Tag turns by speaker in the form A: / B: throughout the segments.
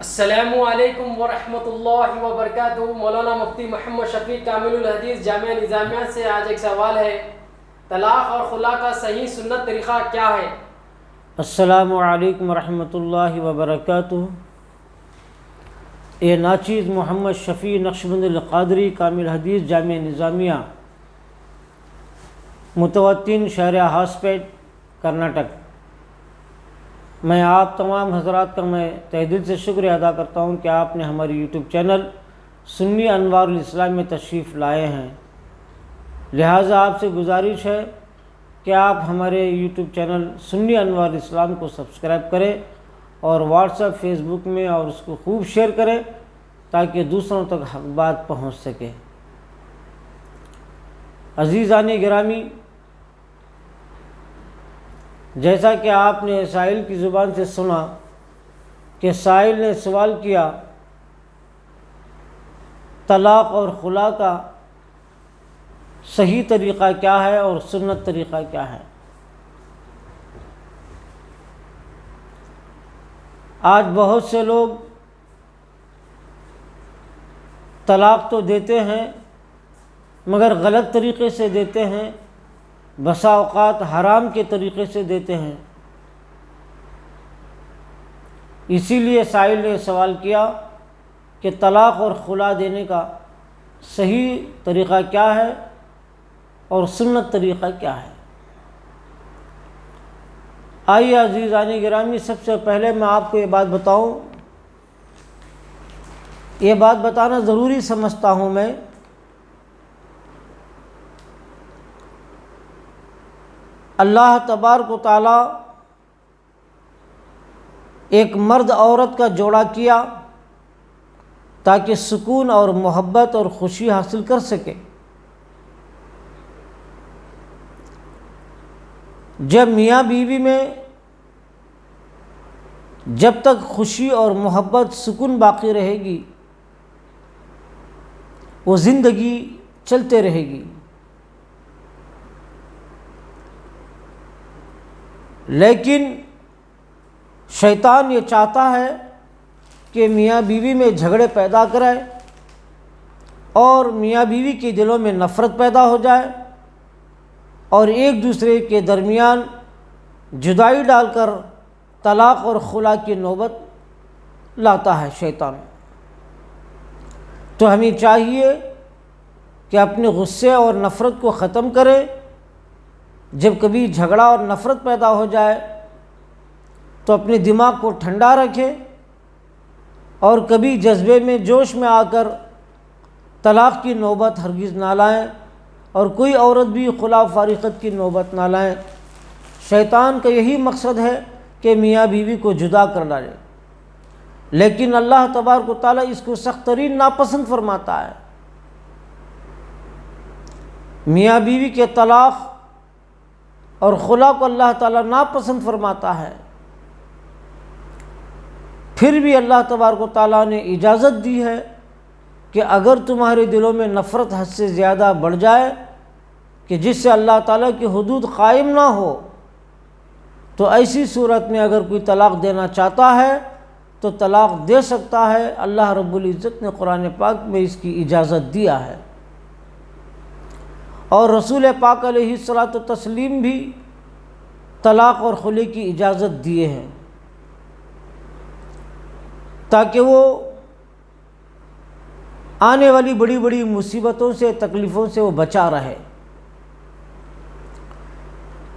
A: السلام علیکم ورحمۃ اللہ وبرکاتہ۔ مولانا مفتی محمد شفیق کامل الحدیث جامعہ نظامیہ سے آج ایک سوال ہے، طلاق اور خلا کا صحیح سنت طریقہ کیا ہے؟
B: السلام علیکم ورحمۃ اللہ وبرکاتہ۔ یہ ناچیز محمد شفیع نقشبند القادری کامل حدیث جامعہ نظامیہ متوطن شہر ہاسپیٹ کرناٹک۔ میں آپ تمام حضرات کا میں تہ دل سے شکریہ ادا کرتا ہوں کہ آپ نے ہماری یوٹیوب چینل سنی انوار الاسلام میں تشریف لائے ہیں۔ لہٰذا آپ سے گزارش ہے کہ آپ ہمارے یوٹیوب چینل سنی انوار الاسلام کو سبسکرائب کریں اور واٹس ایپ فیس بک میں اور اس کو خوب شیئر کریں تاکہ دوسروں تک حق بات پہنچ سکے۔ عزیزان گرامی، جیسا کہ آپ نے سائل کی زبان سے سنا کہ سائل نے سوال کیا طلاق اور خلا کا صحیح طریقہ کیا ہے اور سنت طریقہ کیا ہے۔ آج بہت سے لوگ طلاق تو دیتے ہیں مگر غلط طریقے سے دیتے ہیں، بسا اوقات حرام کے طریقے سے دیتے ہیں۔ اسی لیے سائل نے سوال کیا کہ طلاق اور خلا دینے کا صحیح طریقہ کیا ہے اور سنت طریقہ کیا ہے۔ آئیے عزیزان گرامی، سب سے پہلے میں آپ کو یہ بات بتاؤں، یہ بات بتانا ضروری سمجھتا ہوں میں اللہ تبارک و تعالیٰ ایک مرد عورت کا جوڑا کیا تاکہ سکون اور محبت اور خوشی حاصل کر سکے۔ جب میاں بیوی میں جب تک خوشی اور محبت سکون باقی رہے گی وہ زندگی چلتے رہے گی، لیکن شیطان یہ چاہتا ہے کہ میاں بیوی میں جھگڑے پیدا کرائے اور میاں بیوی کے دلوں میں نفرت پیدا ہو جائے اور ایک دوسرے کے درمیان جدائی ڈال کر طلاق اور خلا کی نوبت لاتا ہے شیطان۔ تو ہمیں چاہیے کہ اپنے غصے اور نفرت کو ختم کریں۔ جب کبھی جھگڑا اور نفرت پیدا ہو جائے تو اپنے دماغ کو ٹھنڈا رکھیں اور کبھی جذبے میں جوش میں آ کر طلاق کی نوبت ہرگز نہ لائیں اور کوئی عورت بھی خلا فارقت کی نوبت نہ لائیں۔ شیطان کا یہی مقصد ہے کہ میاں بیوی کو جدا کر ڈالے، لیکن اللہ تبارک و تعالیٰ اس کو سخت ترین ناپسند فرماتا ہے۔ میاں بیوی کے طلاق اور خلا کو اللہ تعالیٰ ناپسند فرماتا ہے، پھر بھی اللہ تبارک و تعالیٰ نے اجازت دی ہے کہ اگر تمہارے دلوں میں نفرت حد سے زیادہ بڑھ جائے کہ جس سے اللہ تعالیٰ کی حدود قائم نہ ہو، تو ایسی صورت میں اگر کوئی طلاق دینا چاہتا ہے تو طلاق دے سکتا ہے۔ اللہ رب العزت نے قرآن پاک میں اس کی اجازت دیا ہے، اور رسول پاک علیہ الصلاۃ والتسلیم بھی طلاق اور خلے کی اجازت دیے ہیں تاکہ وہ آنے والی بڑی بڑی مصیبتوں سے، تکلیفوں سے وہ بچا رہے۔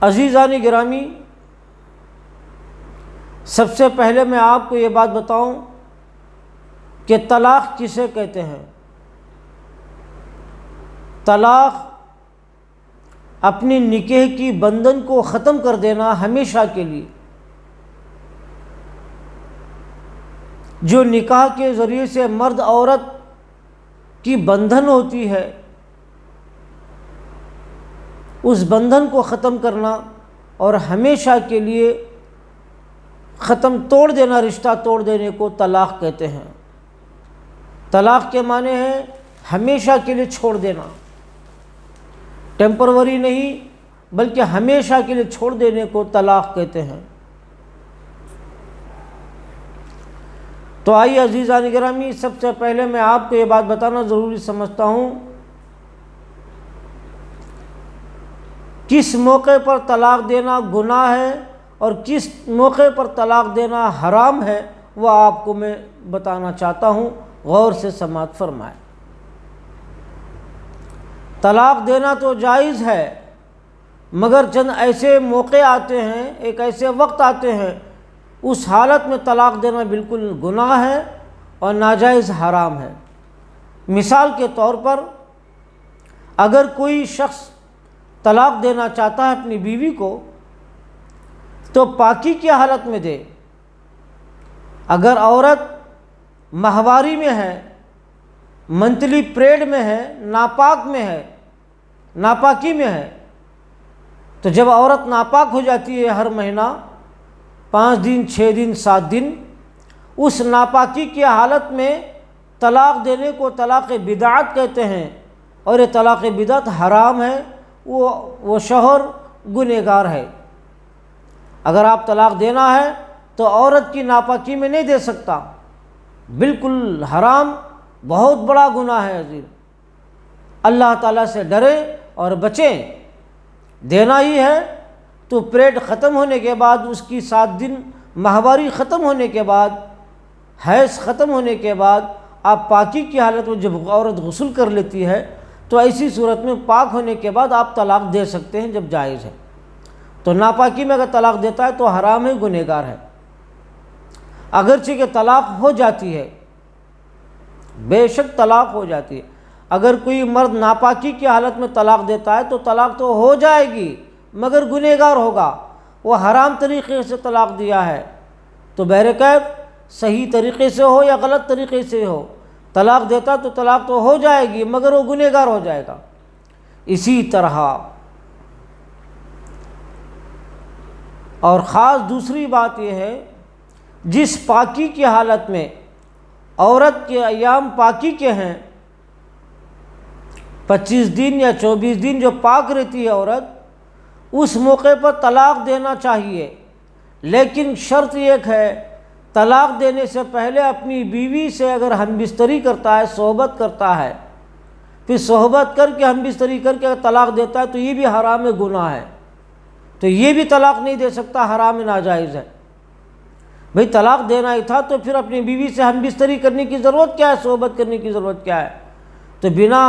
B: عزیزان گرامی، سب سے پہلے میں آپ کو یہ بات بتاؤں کہ طلاق کسے کہتے ہیں۔ طلاق اپنی نکاح کی بندھن کو ختم کر دینا ہمیشہ کے لیے۔ جو نکاح کے ذریعے سے مرد عورت کی بندھن ہوتی ہے، اس بندھن کو ختم کرنا اور ہمیشہ کے لیے توڑ دینا، رشتہ توڑ دینے کو طلاق کہتے ہیں۔ طلاق کے معنی ہے ہمیشہ کے لیے چھوڑ دینا، ٹیمپروری نہیں بلکہ ہمیشہ کے لیے چھوڑ دینے کو طلاق کہتے ہیں۔ تو آئیے عزیزان گرامی، سب سے پہلے میں آپ کو یہ بات بتانا ضروری سمجھتا ہوں، کس موقع پر طلاق دینا گناہ ہے اور کس موقع پر طلاق دینا حرام ہے، وہ آپ کو میں بتانا چاہتا ہوں، غور سے سماعت فرمائیں۔ طلاق دینا تو جائز ہے، مگر چند ایسے موقع آتے ہیں، ایک ایسے وقت آتے ہیں، اس حالت میں طلاق دینا بالکل گناہ ہے اور ناجائز حرام ہے۔ مثال کے طور پر، اگر کوئی شخص طلاق دینا چاہتا ہے اپنی بیوی کو تو پاکی کی حالت میں دے۔ اگر عورت ماہواری میں ہے، منتھلی پیریڈ میں ہے، ناپاک میں ہے، ناپاکی میں ہے، تو جب عورت ناپاک ہو جاتی ہے ہر مہینہ 5 دن 6 دن 7 دن، اس ناپاکی کی حالت میں طلاق دینے کو طلاق بدعت کہتے ہیں، اور یہ طلاق بدعت حرام ہے، وہ شوہر گنہگار ہے۔ اگر آپ طلاق دینا ہے تو عورت کی ناپاکی میں نہیں دے سکتا، بالکل حرام، بہت بڑا گناہ ہے عزیز۔ اللہ تعالیٰ سے ڈریں اور بچیں۔ دینا ہی ہے تو پیریڈ ختم ہونے کے بعد، اس کی 7 دن ماہواری ختم ہونے کے بعد، حیض ختم ہونے کے بعد، آپ پاکی کی حالت میں جب عورت غسل کر لیتی ہے تو ایسی صورت میں پاک ہونے کے بعد آپ طلاق دے سکتے ہیں جب جائز ہے۔ تو ناپاکی میں اگر طلاق دیتا ہے تو حرام ہے، گنہگار ہے۔ اگرچہ کہ طلاق ہو جاتی ہے، بے شک طلاق ہو جاتی ہے۔ اگر کوئی مرد ناپاکی کی حالت میں طلاق دیتا ہے تو طلاق تو ہو جائے گی، مگر گنہگار ہوگا، وہ حرام طریقے سے طلاق دیا ہے۔ تو بہرکیف صحیح طریقے سے ہو یا غلط طریقے سے ہو، طلاق دیتا تو طلاق تو ہو جائے گی، مگر وہ گنہگار ہو جائے گا۔ اسی طرح اور خاص دوسری بات یہ ہے، جس پاکی کی حالت میں عورت کے ایام پاکی کے ہیں، 25 دن یا 24 دن جو پاک رہتی ہے عورت، اس موقع پر طلاق دینا چاہیے، لیکن شرط ایک ہے، طلاق دینے سے پہلے اپنی بیوی سے اگر ہم بستری کرتا ہے، صحبت کرتا ہے، پھر صحبت کر کے ہم بستری کر کے اگر طلاق دیتا ہے تو یہ بھی حرام گناہ ہے، تو یہ بھی طلاق نہیں دے سکتا، حرام ناجائز ہے۔ بھئی طلاق دینا ہی تھا تو پھر اپنی بیوی سے ہم بستری کرنے کی ضرورت کیا ہے، صحبت کرنے کی ضرورت کیا ہے؟ تو بنا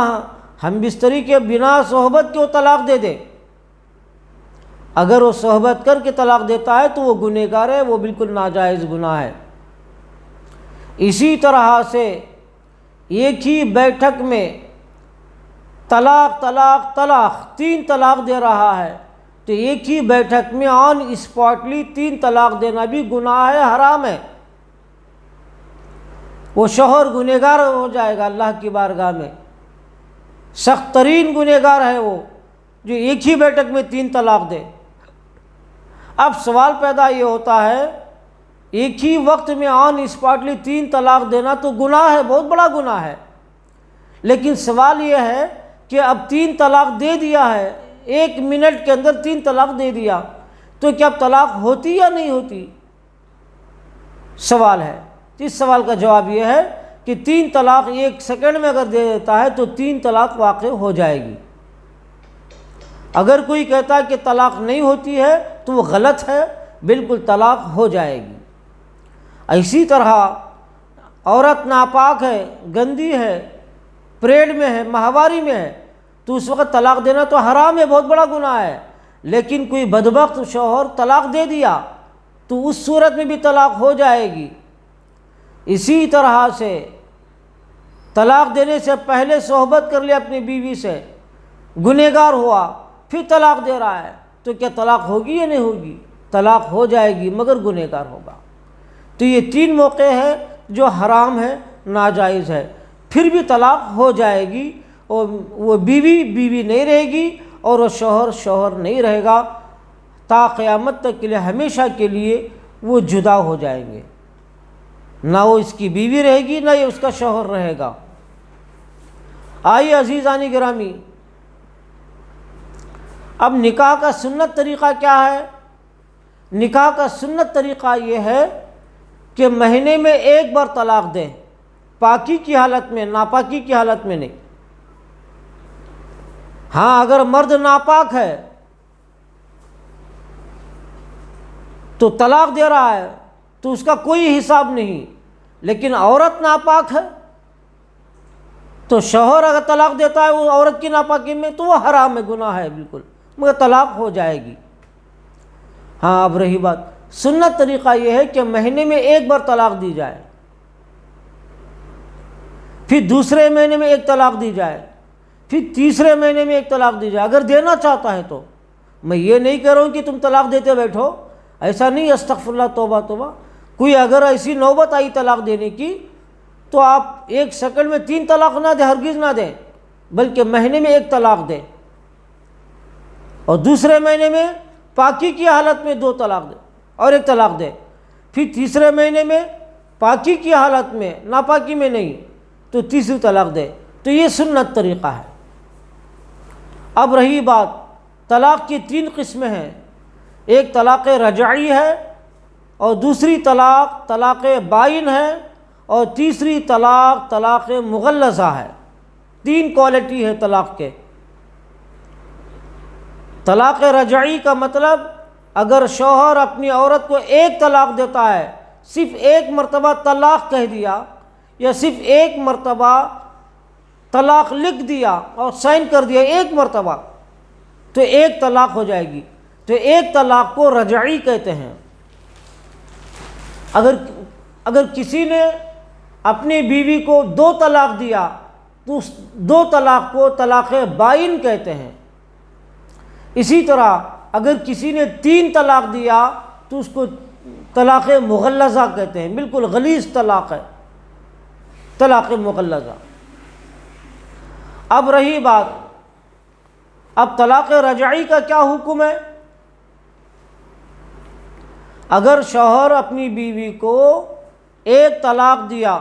B: ہم بستری کے، بنا صحبت کے وہ طلاق دے دے۔ اگر وہ صحبت کر کے طلاق دیتا ہے تو وہ گنہگار ہے، وہ بالکل ناجائز گناہ ہے۔ اسی طرح سے ایک ہی بیٹھک میں طلاق طلاق طلاق 3 طلاق دے رہا ہے، تو ایک ہی بیٹھک میں آن اسپاٹلی 3 طلاق دینا بھی گناہ ہے، حرام ہے۔ وہ شوہر گنہگار ہو جائے گا اللہ کی بارگاہ میں، سخت ترین گنہگار ہے وہ جو ایک ہی بیٹھک میں 3 طلاق دے۔ اب سوال پیدا یہ ہوتا ہے، ایک ہی وقت میں آن اسپاٹلی 3 طلاق دینا تو گناہ ہے، بہت بڑا گناہ ہے، لیکن سوال یہ ہے کہ اب 3 طلاق دے دیا ہے، 1 منٹ کے اندر 3 طلاق دے دیا، تو کیا اب طلاق ہوتی یا نہیں ہوتی؟ سوال ہے۔ اس سوال کا جواب یہ ہے کہ 3 طلاق 1 سیکنڈ میں اگر دے دیتا ہے تو 3 طلاق واقع ہو جائے گی۔ اگر کوئی کہتا ہے کہ طلاق نہیں ہوتی ہے تو وہ غلط ہے، بالکل طلاق ہو جائے گی۔ اسی طرح عورت ناپاک ہے، گندی ہے، پیریڈ میں ہے، ماہواری میں ہے، تو اس وقت طلاق دینا تو حرام ہے، بہت بڑا گناہ ہے، لیکن کوئی بدبخت شوہر طلاق دے دیا تو اس صورت میں بھی طلاق ہو جائے گی۔ اسی طرح سے طلاق دینے سے پہلے صحبت کر لیا اپنی بیوی سے، گنہگار ہوا، پھر طلاق دے رہا ہے، تو کیا طلاق ہوگی یا نہیں ہوگی؟ طلاق ہو جائے گی، مگر گنہگار ہوگا۔ تو یہ 3 موقع ہے جو حرام ہے، ناجائز ہے، پھر بھی طلاق ہو جائے گی، اور وہ بیوی بیوی نہیں رہے گی اور وہ شوہر شوہر نہیں رہے گا، تا قیامت تک کے لیے، ہمیشہ کے لیے وہ جدا ہو جائیں گے، نہ وہ اس کی بیوی رہے گی نہ یہ اس کا شوہر رہے گا۔ آئیے عزیزان گرامی، اب نکاح کا سنت طریقہ کیا ہے؟ نکاح کا سنت طریقہ یہ ہے کہ مہینے میں ایک بار طلاق دیں، پاکی کی حالت میں، ناپاکی کی حالت میں نہیں۔ ہاں اگر مرد ناپاک ہے تو طلاق دے رہا ہے تو اس کا کوئی حساب نہیں، لیکن عورت ناپاک ہے تو شوہر اگر طلاق دیتا ہے وہ عورت کی ناپاکی میں تو وہ حرام ہے، گناہ ہے بالکل، مگر طلاق ہو جائے گی۔ ہاں اب رہی بات، سنت طریقہ یہ ہے کہ مہینے میں ایک بار طلاق دی جائے، پھر دوسرے مہینے میں ایک طلاق دی جائے، پھر تیسرے مہینے میں ایک طلاق دی جائے، اگر دینا چاہتا ہے تو۔ میں یہ نہیں کہہ رہا ہوں کہ تم طلاق دیتے بیٹھو، ایسا نہیں، استغفر اللہ، توبہ توبہ۔ کوئی اگر ایسی نوبت آئی طلاق دینے کی تو آپ ایک سیکنڈ میں 3 طلاق نہ دیں، ہرگز نہ دیں، بلکہ مہینے میں ایک طلاق دیں، اور دوسرے مہینے میں پاکی کی حالت میں 2 طلاق دیں اور 1 طلاق دیں، پھر تیسرے مہینے میں پاکی کی حالت میں، ناپاکی میں نہیں، تو تیسری طلاق دے۔ تو یہ سنت طریقہ ہے۔ اب رہی بات، طلاق کی 3 قسمیں ہیں، ایک طلاق رجعی ہے، اور دوسری طلاق طلاق بائن ہے، اور تیسری طلاق طلاق مغلظہ ہے۔ 3 کوالٹی ہے طلاق کے۔ طلاق رجعی کا مطلب اگر شوہر اپنی عورت کو ایک طلاق دیتا ہے، صرف ایک مرتبہ طلاق کہہ دیا یا صرف ایک مرتبہ طلاق لکھ دیا اور سائن کر دیا ایک مرتبہ، تو ایک طلاق ہو جائے گی، تو ایک طلاق کو رجعی کہتے ہیں۔ اگر کسی نے اپنی بیوی کو 2 طلاق دیا تو اس 2 طلاق کو طلاق بائن کہتے ہیں۔ اسی طرح اگر کسی نے 3 طلاق دیا تو اس کو طلاق مغلظہ کہتے ہیں، بالکل غلیظ طلاق ہے، طلاق مغلظہ۔ اب رہی بات، اب طلاق رجعی کا کیا حکم ہے؟ اگر شوہر اپنی بیوی کو ایک طلاق دیا،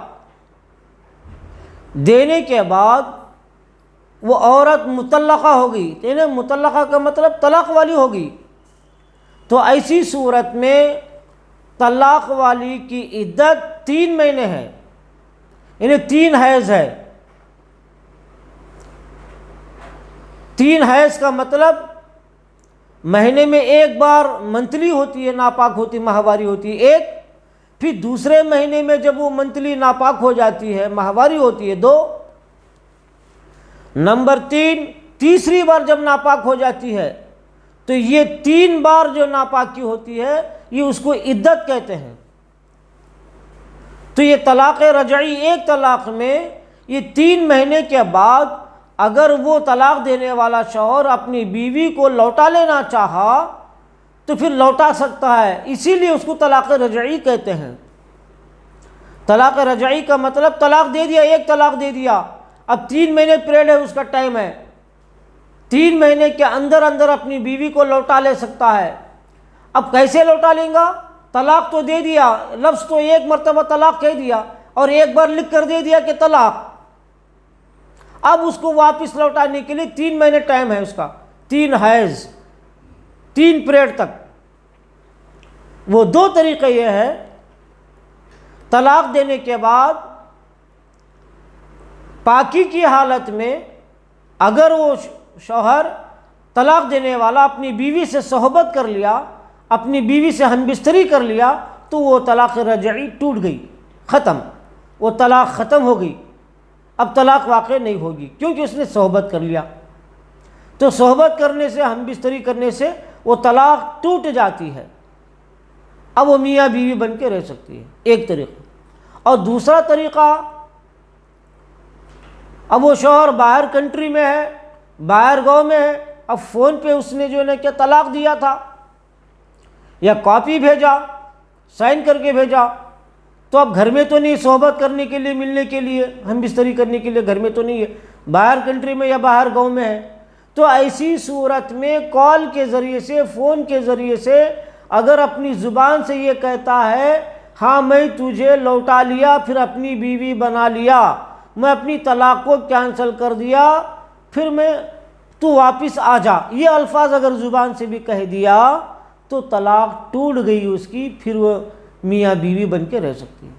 B: دینے کے بعد وہ عورت مطلقہ ہوگی، یعنی مطلقہ کا مطلب طلاق والی ہوگی، تو ایسی صورت میں طلاق والی کی عدت 3 مہینے ہے، یعنی 3 حیض ہے۔ 3 حیض کا مطلب مہینے میں ایک بار منتلی ہوتی ہے، ناپاک ہوتی، ماہواری ہوتی ہے ایک، پھر دوسرے مہینے میں جب وہ منتلی ناپاک ہو جاتی ہے، ماہواری ہوتی ہے 2، نمبر 3 تیسری بار جب ناپاک ہو جاتی ہے، تو یہ 3 بار جو ناپاکی ہوتی ہے یہ اس کو عدت کہتے ہیں۔ تو یہ طلاق رجعی، ایک طلاق میں یہ 3 مہینے کے بعد اگر وہ طلاق دینے والا شوہر اپنی بیوی کو لوٹا لینا چاہا تو پھر لوٹا سکتا ہے، اسی لیے اس کو طلاق رجعی کہتے ہیں۔ طلاق رجعی کا مطلب طلاق دے دیا، ایک طلاق دے دیا، اب 3 مہینے پیریڈ ہے، اس کا ٹائم ہے، 3 مہینے کے اندر اندر اپنی بیوی کو لوٹا لے سکتا ہے۔ اب کیسے لوٹا لیں گا؟ طلاق تو دے دیا، لفظ تو ایک مرتبہ طلاق کہہ دیا اور ایک بار لکھ کر دے دیا کہ طلاق، اب اس کو واپس لوٹانے کے لیے 3 مہینے ٹائم ہے اس کا، 3 حیض، 3 پیریڈ تک۔ وہ 2 طریقے یہ ہے، طلاق دینے کے بعد پاکی کی حالت میں اگر وہ شوہر طلاق دینے والا اپنی بیوی سے صحبت کر لیا، اپنی بیوی سے ہم بستری کر لیا، تو وہ طلاق رجعی ٹوٹ گئی، ختم، وہ طلاق ختم ہو گئی، اب طلاق واقع نہیں ہوگی، کیونکہ اس نے صحبت کر لیا۔ تو صحبت کرنے سے، ہم بستری کرنے سے وہ طلاق ٹوٹ جاتی ہے، اب وہ میاں بیوی بن کے رہ سکتی ہے، ایک طریقہ۔ اور دوسرا طریقہ، اب وہ شوہر باہر کنٹری میں ہے، باہر گاؤں میں ہے، اب فون پہ اس نے جو ہے کہ طلاق دیا تھا یا کاپی بھیجا، سائن کر کے بھیجا، تو اب گھر میں تو نہیں، صحبت کرنے کے لیے، ملنے کے لیے، ہم بستری کرنے کے لیے گھر میں تو نہیں ہے، باہر کنٹری میں یا باہر گاؤں میں ہے، تو ایسی صورت میں کال کے ذریعے سے، فون کے ذریعے سے اگر اپنی زبان سے یہ کہتا ہے ہاں میں تجھے لوٹا لیا، پھر اپنی بیوی بنا لیا، میں اپنی طلاق کو کینسل کر دیا، پھر تو واپس آ جا، یہ الفاظ اگر زبان سے بھی کہہ دیا تو طلاق ٹوٹ گئی اس کی، پھر وہ میاں بیوی بن کے رہ سکتی ہے۔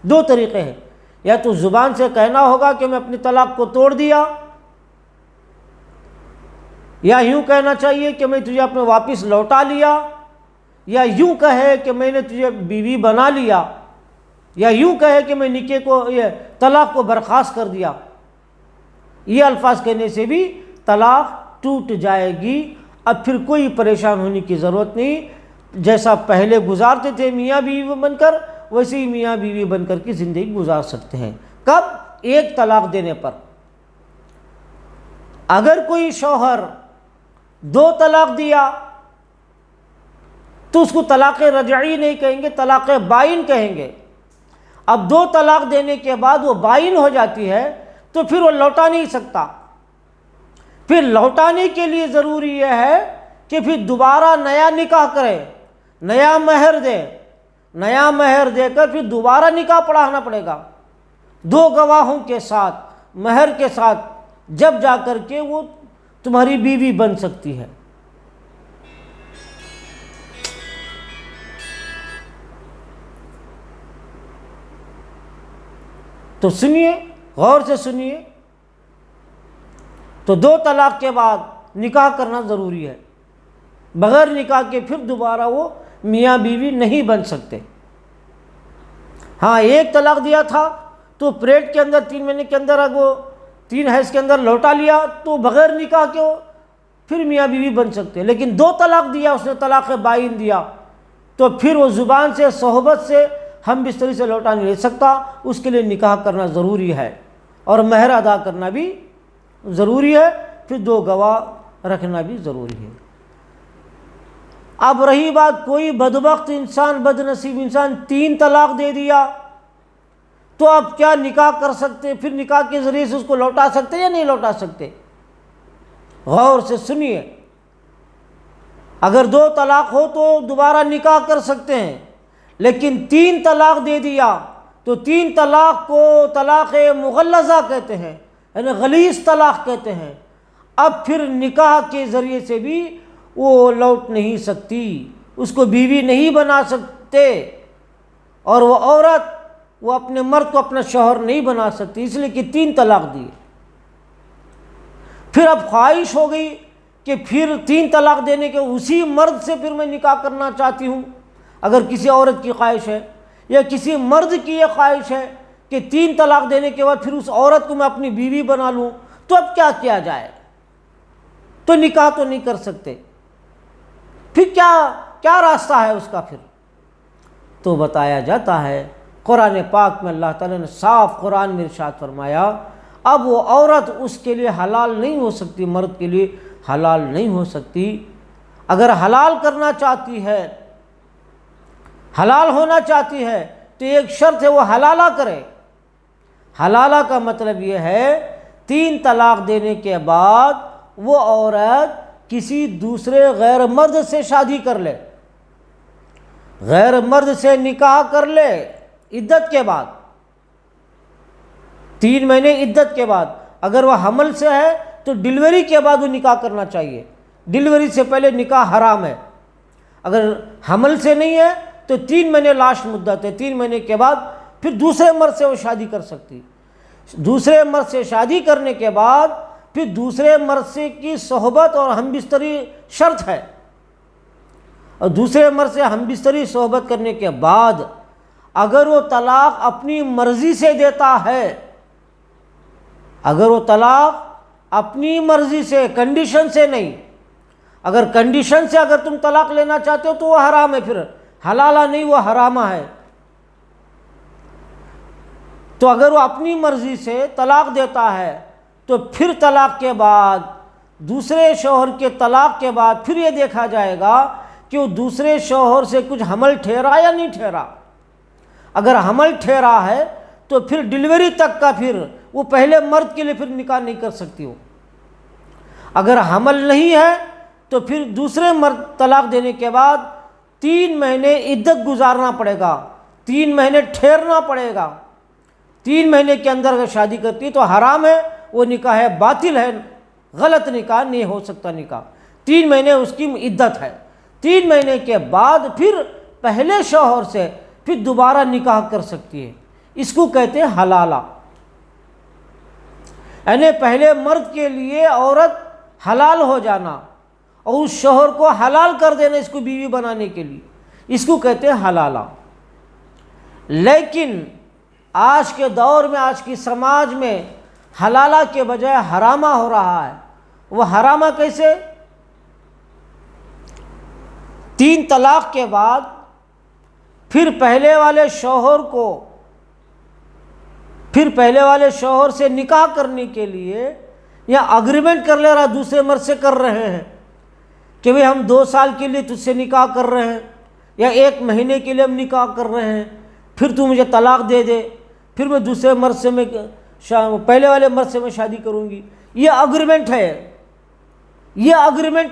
B: دو طریقے ہیں، یا تو زبان سے کہنا ہوگا کہ میں اپنی طلاق کو توڑ دیا، یا یوں کہنا چاہیے کہ میں تجھے اپنے واپس لوٹا لیا، یا یوں کہے کہ میں نے تجھے بیوی بنا لیا، یا یوں کہے کہ میں نکاح کو طلاق کو برخاست کر دیا۔ یہ الفاظ کہنے سے بھی طلاق ٹوٹ جائے گی۔ اب پھر کوئی پریشان ہونے کی ضرورت نہیں، جیسا پہلے گزارتے تھے میاں بیوی بن کر، ویسے ہی میاں بیوی بن کر کی زندگی گزار سکتے ہیں۔ کب؟ ایک طلاق دینے پر۔ اگر کوئی شوہر 2 طلاق دیا تو اس کو طلاق رجعی نہیں کہیں گے، طلاق بائن کہیں گے۔ اب 2 طلاق دینے کے بعد وہ بائن ہو جاتی ہے تو پھر وہ لوٹا نہیں سکتا۔ پھر لوٹانے کے لیے ضروری یہ ہے کہ پھر دوبارہ نیا نکاح کرے، نیا مہر دے، نیا مہر دے کر پھر دوبارہ نکاح پڑھانا پڑے گا 2 گواہوں کے ساتھ، مہر کے ساتھ، جب جا کر کے وہ تمہاری بیوی بن سکتی ہے۔ تو سنیے، غور سے سنیے، تو 2 طلاق کے بعد نکاح کرنا ضروری ہے۔ بغیر نکاح کے پھر دوبارہ وہ میاں بیوی نہیں بن سکتے۔ ہاں، 1 طلاق دیا تھا تو پریڈ کے اندر 3 مہینے کے اندر اگر وہ 3 حیض کے اندر لوٹا لیا تو بغیر نکاح کے پھر میاں بیوی بن سکتے۔ لیکن 2 طلاق دیا اس نے، طلاق بائن دیا، تو پھر وہ زبان سے، صحبت سے، ہم بستری سے لوٹا نہیں لے سکتا۔ اس کے لیے نکاح کرنا ضروری ہے اور مہر ادا کرنا بھی ضروری ہے، پھر 2 گواہ رکھنا بھی ضروری ہے۔ اب رہی بات، کوئی بدبخت انسان، بد نصیب انسان 3 طلاق دے دیا تو اب کیا نکاح کر سکتے؟ پھر نکاح کے ذریعے سے اس کو لوٹا سکتے یا نہیں لوٹا سکتے؟ غور سے سنیے، اگر 2 طلاق ہو تو دوبارہ نکاح کر سکتے ہیں، لیکن 3 طلاق دے دیا تو 3 طلاق کو طلاق مغلظہ کہتے ہیں، یعنی غلیظ طلاق کہتے ہیں۔ اب پھر نکاح کے ذریعے سے بھی وہ لوٹ نہیں سکتی، اس کو بیوی نہیں بنا سکتے، اور وہ عورت وہ اپنے مرد کو اپنا شوہر نہیں بنا سکتی، اس لیے کہ 3 طلاق دی۔ پھر اب خواہش ہو گئی کہ پھر 3 طلاق دینے کے اسی مرد سے پھر میں نکاح کرنا چاہتی ہوں۔ اگر کسی عورت کی خواہش ہے یا کسی مرد کی یہ خواہش ہے کہ 3 طلاق دینے کے بعد پھر اس عورت کو میں اپنی بیوی بنا لوں، تو اب کیا کیا جائے؟ تو نکاح تو نہیں کر سکتے، پھر کیا راستہ ہے اس کا؟ پھر تو بتایا جاتا ہے، قرآن پاک میں اللہ تعالیٰ نے صاف قرآن میں ارشاد فرمایا، اب وہ عورت اس کے لیے حلال نہیں ہو سکتی، مرد کے لیے حلال نہیں ہو سکتی۔ اگر حلال کرنا چاہتی ہے، حلال ہونا چاہتی ہے، تو ایک شرط ہے وہ حلالہ کرے۔ حلالہ کا مطلب یہ ہے 3 طلاق دینے کے بعد وہ عورت کسی دوسرے غیر مرد سے شادی کر لے، غیر مرد سے نکاح کر لے عدت کے بعد، 3 مہینے عدت کے بعد۔ اگر وہ حمل سے ہے تو ڈیلیوری کے بعد وہ نکاح کرنا چاہیے، ڈیلیوری سے پہلے نکاح حرام ہے۔ اگر حمل سے نہیں ہے تو 3 مہینے لاش مدت ہے، 3 مہینے کے بعد پھر دوسرے مرد سے وہ شادی کر سکتی۔ دوسرے مرد سے شادی کرنے کے بعد پھر دوسرے مرد سے کی صحبت اور ہم بستری شرط ہے، اور دوسرے مرد سے ہم بستری صحبت کرنے کے بعد اگر وہ طلاق اپنی مرضی سے دیتا ہے، اگر وہ طلاق اپنی مرضی سے، کنڈیشن سے نہیں، اگر کنڈیشن سے اگر تم طلاق لینا چاہتے ہو تو وہ حرام ہے، پھر حلالہ نہیں، وہ حرامہ ہے۔ تو اگر وہ اپنی مرضی سے طلاق دیتا ہے تو پھر طلاق کے بعد، دوسرے شوہر کے طلاق کے بعد پھر یہ دیکھا جائے گا کہ وہ دوسرے شوہر سے کچھ حمل ٹھہرا یا نہیں ٹھہرا۔ اگر حمل ٹھہرا ہے تو پھر ڈیلیوری تک کا پھر وہ پہلے مرد کے لیے پھر نکاح نہیں کر سکتی ہو۔ اگر حمل نہیں ہے تو پھر دوسرے مرد طلاق دینے کے بعد 3 مہینے عدت گزارنا پڑے گا، 3 مہینے ٹھہرنا پڑے گا۔ 3 مہینے کے اندر اگر شادی کرتی تو حرام ہے، وہ نکاح ہے، باطل ہے، غلط نکاح نہیں ہو سکتا نکاح۔ 3 مہینے اس کی عدت ہے، 3 مہینے کے بعد پھر پہلے شوہر سے پھر دوبارہ نکاح کر سکتی ہے، اس کو کہتے ہیں حلالہ۔ یعنی پہلے مرد کے لیے عورت حلال ہو جانا اور اس شوہر کو حلال کر دینا اس کو بیوی بنانے کے لیے، اس کو کہتے ہیں حلالہ۔ لیکن آج کے دور میں، آج کی سماج میں حلالہ کے بجائے حرامہ ہو رہا ہے۔ وہ حرامہ کیسے؟ 3 طلاق کے بعد پھر پہلے والے شوہر سے نکاح کرنے کے لیے یا اگریمنٹ کر لے رہا، دوسرے مرد سے کر رہے ہیں کہ بھئی ہم 2 سال کے لیے تجھ سے نکاح کر رہے ہیں یا 1 مہینے کے لیے ہم نکاح کر رہے ہیں، پھر تو مجھے طلاق دے دے، پھر میں دوسرے مرد سے پہلے والے مرد سے میں شادی کروں گی۔ یہ اگریمنٹ ہے، یہ اگریمنٹ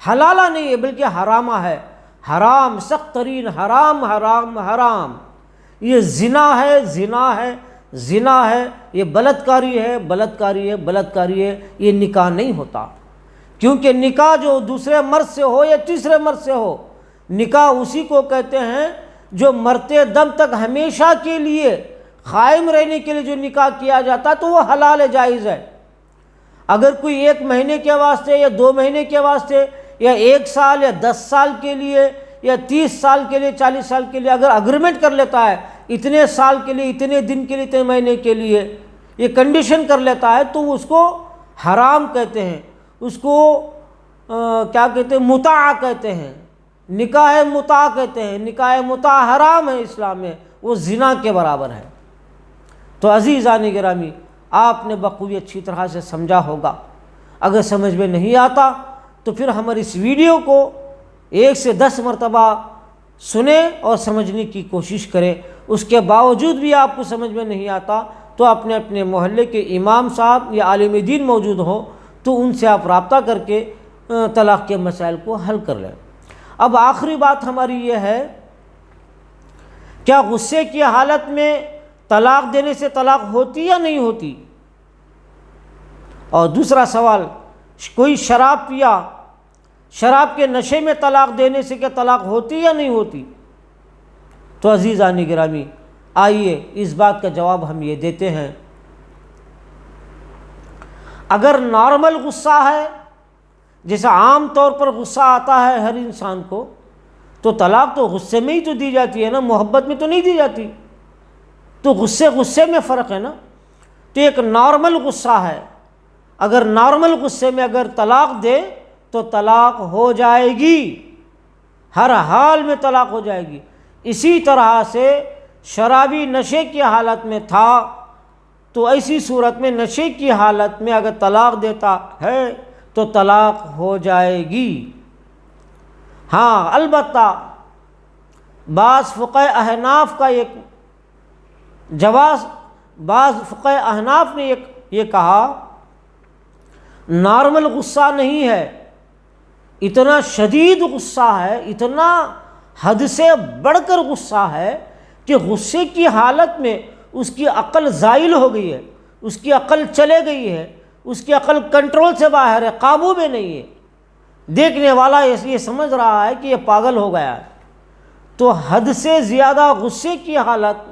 B: حلالہ نہیں ہے بلکہ حرامہ ہے۔ حرام، سخت ترین حرام، حرام حرام۔ یہ زنا ہے، زنا ہے، زنا ہے، یہ بلاتکاری ہے، بلاتکاری ہے، بلاتکاری ہے۔ یہ نکاح نہیں ہوتا، کیونکہ نکاح جو دوسرے مرد سے ہو یا تیسرے مرد سے ہو، نکاح اسی کو کہتے ہیں جو مرتے دم تک ہمیشہ کے لیے قائم رہنے کے لیے جو نکاح کیا جاتا ہے تو وہ حلال ہے، جائز ہے۔ اگر کوئی 1 مہینے کے واسطے یا 2 مہینے کے واسطے یا 1 سال یا 10 سال کے لیے یا 30 سال کے لیے 40 سال کے لیے اگر اگریمنٹ کر لیتا ہے، اتنے سال کے لیے، اتنے دن کے لیے، اتنے مہینے کے لیے یہ کنڈیشن کر لیتا ہے تو اس کو حرام کہتے ہیں، اس کو کیا کہتے ہیں؟ متاع کہتے ہیں، نکاح متاع کہتے ہیں۔ نکاح متاع حرام ہے اسلام میں، وہ زنا کے برابر ہے۔ تو عزیزان گرامی، آپ نے بخوبی اچھی طرح سے سمجھا ہوگا۔ اگر سمجھ میں نہیں آتا تو پھر ہماری اس ویڈیو کو 1 سے 10 مرتبہ سنیں اور سمجھنے کی کوشش کریں۔ اس کے باوجود بھی آپ کو سمجھ میں نہیں آتا تو اپنے محلے کے امام صاحب یا عالم دین موجود ہوں تو ان سے آپ رابطہ کر کے طلاق کے مسائل کو حل کر لیں۔ اب آخری بات ہماری یہ ہے، کیا غصے کی حالت میں طلاق دینے سے طلاق ہوتی یا نہیں ہوتی؟ اور دوسرا سوال، کوئی شراب پیا، شراب کے نشے میں طلاق دینے سے کیا طلاق ہوتی یا نہیں ہوتی؟ تو عزیزان گرامی، آئیے اس بات کا جواب ہم یہ دیتے ہیں، اگر نارمل غصہ ہے، جیسا عام طور پر غصہ آتا ہے ہر انسان کو، تو طلاق تو غصے میں ہی تو دی جاتی ہے نا، محبت میں تو نہیں دی جاتی۔ تو غصے میں فرق ہے نا۔ تو ایک نارمل غصہ ہے، اگر نارمل غصے میں اگر طلاق دے تو طلاق ہو جائے گی، ہر حال میں طلاق ہو جائے گی۔ اسی طرح سے شرابی نشے کی حالت میں تھا تو ایسی صورت میں نشے کی حالت میں اگر طلاق دیتا ہے تو طلاق ہو جائے گی۔ ہاں، البتہ بعض فقہ احناف کا ایک جواز، بعض فقہ احناف نے یہ کہا، نارمل غصہ نہیں ہے، اتنا شدید غصہ ہے، اتنا حد سے بڑھ کر غصہ ہے کہ غصے کی حالت میں اس کی عقل زائل ہو گئی ہے، اس کی عقل چلے گئی ہے، اس کی عقل کنٹرول سے باہر ہے، قابو میں نہیں ہے۔ دیکھنے والا یہ سمجھ رہا ہے کہ یہ پاگل ہو گیا ہے۔ تو حد سے زیادہ غصے کی حالت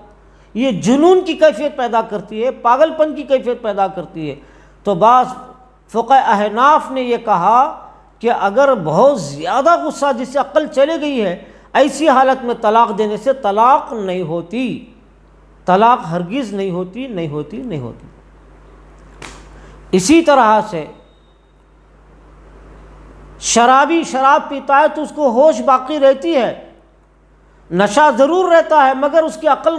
B: یہ جنون کی کیفیت پیدا کرتی ہے، پاگل پن کی کیفیت پیدا کرتی ہے۔ تو بعض فقہ احناف نے یہ کہا کہ اگر بہت زیادہ غصہ جس سے عقل چلے گئی ہے، ایسی حالت میں طلاق دینے سے طلاق نہیں ہوتی، طلاق ہرگز نہیں ہوتی، نہیں ہوتی، نہیں ہوتی۔ اسی طرح سے شرابی شراب پیتا ہے تو اس کو ہوش باقی رہتی ہے، نشہ ضرور رہتا ہے مگر اس کی عقل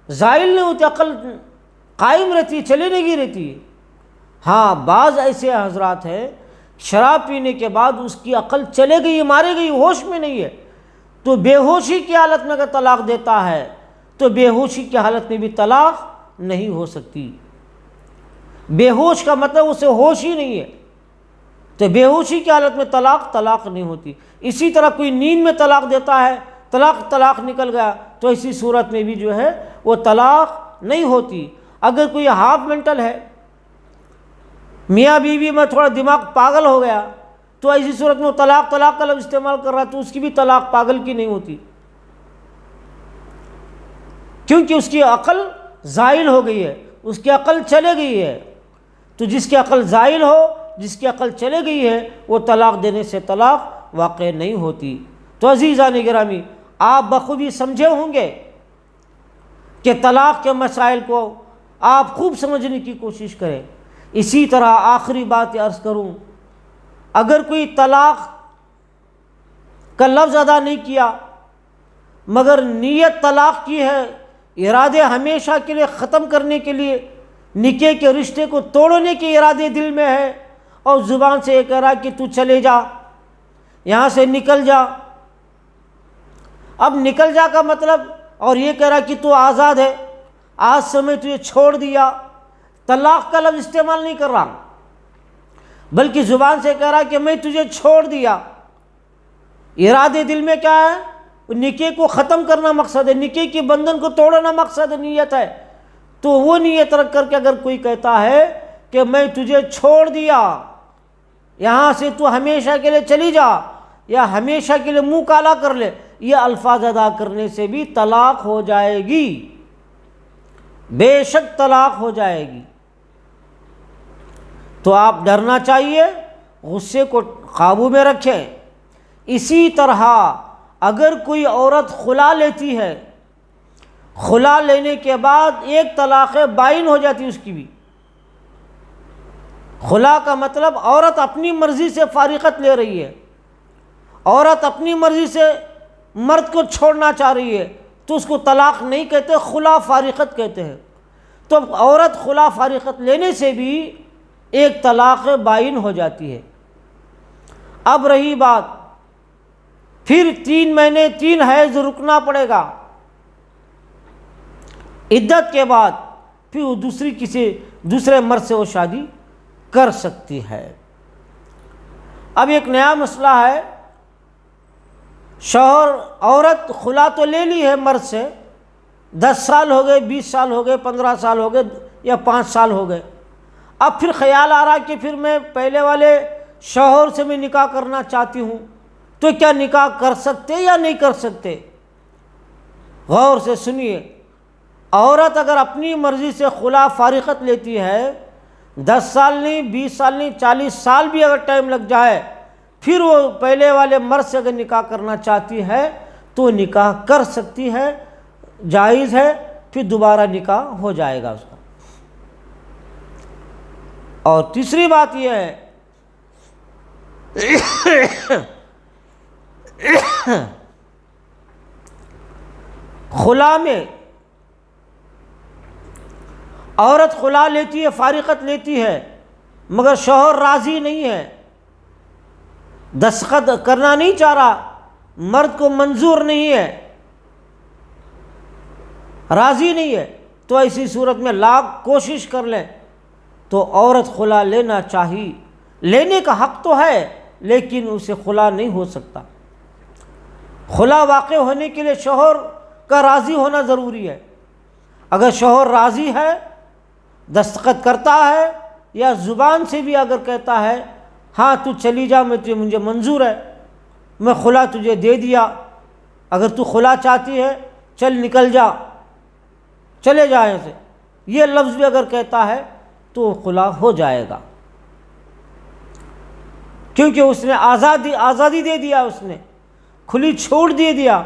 B: زائل نہیں ہوتی، عقل قائم رہتی ہے، چلے نہیں رہتی ہے۔ ہاں، بعض ایسے حضرات ہیں شراب پینے کے بعد اس کی عقل چلے گئی، مارے گئی، ہوش میں نہیں ہے، تو بے ہوشی کی حالت میں اگر طلاق دیتا ہے تو بے ہوشی کی حالت میں بھی طلاق نہیں ہو سکتی۔ بے ہوش کا مطلب اسے ہوش ہی نہیں ہے، تو بے ہوشی کی حالت میں طلاق نہیں ہوتی۔ اسی طرح کوئی نیند میں طلاق دیتا ہے، طلاق نکل گیا، تو ایسی صورت میں بھی جو ہے وہ طلاق نہیں ہوتی۔ اگر کوئی ہاف مینٹل ہے، میاں بیوی میں تھوڑا دماغ پاگل ہو گیا، تو ایسی صورت میں وہ طلاق کا لفظ استعمال کر رہا ہے تو اس کی بھی طلاق پاگل کی نہیں ہوتی۔ کیونکہ اس کی عقل زائل ہو گئی ہے، اس کی عقل چلے گئی ہے۔ تو جس کی عقل زائل ہو، جس کی عقل چلے گئی ہے، وہ طلاق دینے سے طلاق واقع نہیں ہوتی۔ تو عزیزان گرامی، آپ بخوبی سمجھے ہوں گے کہ طلاق کے مسائل کو آپ خوب سمجھنے کی کوشش کریں۔ اسی طرح آخری بات عرض کروں، اگر کوئی طلاق کا لفظ ادا نہیں کیا مگر نیت طلاق کی ہے، ارادے ہمیشہ کے لیے ختم کرنے کے لیے، نکاح کے رشتے کو توڑنے کے ارادے دل میں ہے، اور زبان سے یہ کہہ رہا کہ تو چلے جا، یہاں سے نکل جا۔ اب نکل جا کا مطلب، اور یہ کہہ رہا کہ تو آزاد ہے، آج سے میں تجھے چھوڑ دیا، طلاق کا لفظ استعمال نہیں کر رہا، بلکہ زبان سے کہہ رہا کہ میں تجھے چھوڑ دیا۔ ارادے دل میں کیا ہے؟ نکاح کو ختم کرنا مقصد ہے، نکاح کے بندھن کو توڑنا مقصد نیت ہے۔ تو وہ نیت رکھ کر کے اگر کوئی کہتا ہے کہ میں تجھے چھوڑ دیا، یہاں سے تو ہمیشہ کے لیے چلی جا، یا ہمیشہ کے لیے منہ کالا کر لے، یہ الفاظ ادا کرنے سے بھی طلاق ہو جائے گی، بے شک طلاق ہو جائے گی۔ تو آپ ڈرنا چاہیے، غصے کو قابو میں رکھیں۔ اسی طرح اگر کوئی عورت خلا لیتی ہے، خلا لینے کے بعد ایک طلاق بائن ہو جاتی ہے اس کی بھی۔ خلا کا مطلب عورت اپنی مرضی سے فارغت لے رہی ہے، عورت اپنی مرضی سے مرد کو چھوڑنا چاہ رہی ہے، تو اس کو طلاق نہیں کہتے، خلا فارغت کہتے ہیں۔ تو عورت خلا فارغت لینے سے بھی ایک طلاق بائن ہو جاتی ہے۔ اب رہی بات، پھر 3 مہینے 3 حیض رکنا پڑے گا، عدت کے بعد پھر وہ دوسرے مرد سے وہ شادی کر سکتی ہے۔ اب ایک نیا مسئلہ ہے، شوہر عورت خلا تو لے لی ہے مرد سے، 10 سال ہو گئے، 20 سال ہو گئے، 15 سال ہو گئے، یا 5 سال ہو گئے، اب پھر خیال آ رہا کہ پھر میں پہلے والے شوہر سے میں نکاح کرنا چاہتی ہوں، تو کیا نکاح کر سکتے یا نہیں کر سکتے؟ غور سے سنیے، عورت اگر اپنی مرضی سے خلا فارغت لیتی ہے، 10 سال نہیں، 20 سال نہیں، 40 سال بھی اگر ٹائم لگ جائے، پھر وہ پہلے والے مرد سے اگر نکاح کرنا چاہتی ہے تو نکاح کر سکتی ہے، جائز ہے، پھر دوبارہ نکاح ہو جائے گا اس کا۔ اور تیسری بات یہ ہے، خلا میں عورت خلا لیتی ہے، فارغت لیتی ہے، مگر شوہر راضی نہیں ہے، دستخط کرنا نہیں چاہ رہا، مرد کو منظور نہیں ہے، راضی نہیں ہے، تو ایسی صورت میں لاکھ کوشش کر لیں تو عورت خلا لینا چاہیے، لینے کا حق تو ہے، لیکن اسے خلا نہیں ہو سکتا۔ خلا واقع ہونے کے لیے شوہر کا راضی ہونا ضروری ہے۔ اگر شوہر راضی ہے، دستخط کرتا ہے، یا زبان سے بھی اگر کہتا ہے ہاں تو چلی جا، مجھے منظور ہے، میں خلا تجھے دے دیا، اگر تو خلا چاہتی ہے چل نکل جا، چلے جا ایسے، یہ لفظ بھی اگر کہتا ہے تو خلا ہو جائے گا، کیونکہ اس نے آزادی دے دیا، اس نے کھلی چھوٹ دے دیا،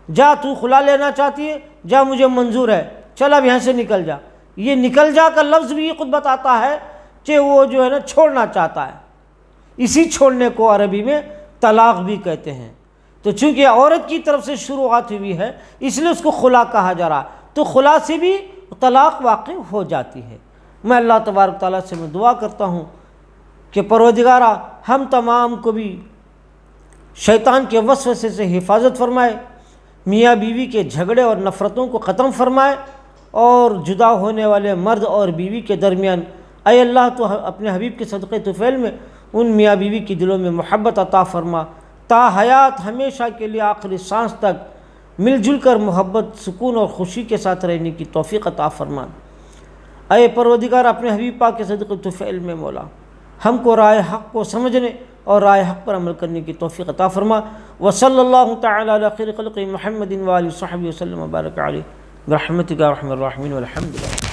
B: جا تو خلا لینا چاہتی ہے، جا مجھے منظور ہے، چل اب یہاں سے نکل جا۔ یہ نکل جا کا لفظ بھی خود بتاتا ہے کہ وہ جو ہے نا چھوڑنا چاہتا ہے، اسی چھوڑنے کو عربی میں طلاق بھی کہتے ہیں۔ تو چونکہ عورت کی طرف سے شروعات ہوئی ہے، اس لیے اس کو خلا کہا جا رہا، تو خلا سے بھی طلاق واقع ہو جاتی ہے۔ میں اللہ تبارک تعالیٰ سے میں دعا کرتا ہوں کہ پروردگارا ہم تمام کو بھی شیطان کے وسوسے سے حفاظت فرمائے، میاں بیوی کے جھگڑے اور نفرتوں کو ختم فرمائے، اور جدا ہونے والے مرد اور بیوی کے درمیان اے اللہ تو اپنے حبیب کے صدقے طفیل میں ان میاں بیوی کی دلوں میں محبت عطا فرما، تا حیات ہمیشہ کے لیے آخری سانس تک مل جل کر محبت، سکون اور خوشی کے ساتھ رہنے کی توفیق عطا فرما۔ اے پروردگار اپنے حبیب پاک کے صدقے طفیل میں مولا ہم کو رائے حق کو سمجھنے اور رائے حق پر عمل کرنے کی توفیق عطا فرما۔ وصلی اللہ تعالی علی خیر خلق محمد وآلہ وصحبہ وسلم وبارک علیہ۔ برحمتک یا ارحم الراحمین والحمد للہ.